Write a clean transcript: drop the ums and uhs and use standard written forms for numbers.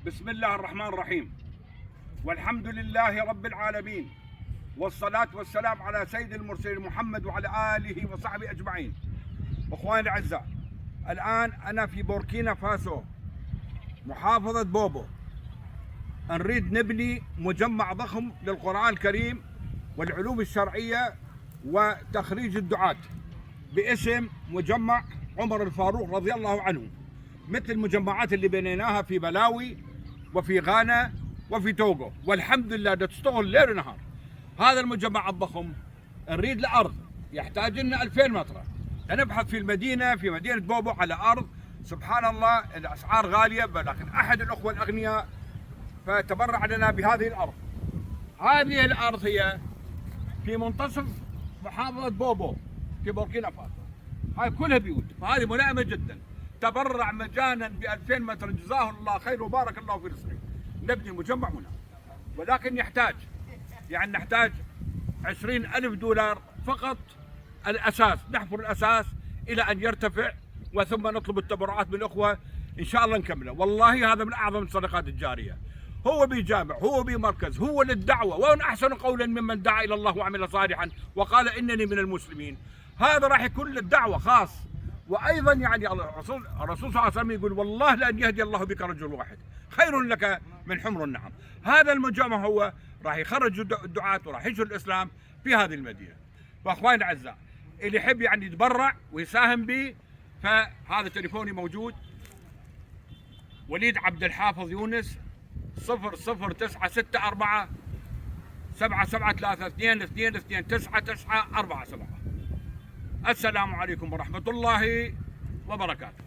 بسم الله الرحمن الرحيم، والحمد لله رب العالمين، والصلاة والسلام على سيد المرسلين محمد وعلى آله وصحبه أجمعين. أخواني الأعزاء، الآن أنا في بوركينا فاسو، محافظة بوبو. نريد نبني مجمع ضخم للقرآن الكريم والعلوم الشرعية وتخريج الدعاة باسم مجمع عمر الفاروق رضي الله عنه، مثل المجمعات اللي بنيناها في بلاوي وفي غانا وفي توغو، والحمد لله تشتغل ليل ونهار. هذا المجمع الضخم نريد له أرض، يحتاج لنا 2000 متر. نبحث في المدينة، في مدينة بوبو على أرض، سبحان الله الأسعار غالية، ولكن أحد الأخوة الأغنياء فتبرع لنا بهذه الأرض. هذه الأرض هي في منتصف محافظة بوبو في بوركينا فاسو، هاي كلها بيوت، فهذه ملائمة جدا. تبرع مجانا ب 2000 متر، جزاه الله خير وبارك الله في رزقه. نبني مجمع هنا، ولكن نحتاج 20,000 دولار فقط الأساس، نحفر الأساس إلى أن يرتفع، وثم نطلب التبرعات من الأخوة إن شاء الله نكمله. والله هذا من أعظم الصدقات الجارية. هو بجامع، هو بمركز، هو للدعوة، ومن أحسن قولا ممن دعا إلى الله وعمل صالحا وقال إنني من المسلمين. هذا راح يكون للدعوة خاص. وأيضا الرسول صلى الله عليه وسلم يقول: والله لأن يهدي الله بك رجل واحد خير لك من حمر النعم. هذا المجمع هو راح يخرج الدعاة وراح ينشر الإسلام في هذه المدينة. فأخواني الأعزاء، اللي يحب يتبرع ويساهم بي، فهذا تليفوني موجود، وليد عبد الحافظ يونس 00964 7732 229947. السلام عليكم ورحمة الله وبركاته.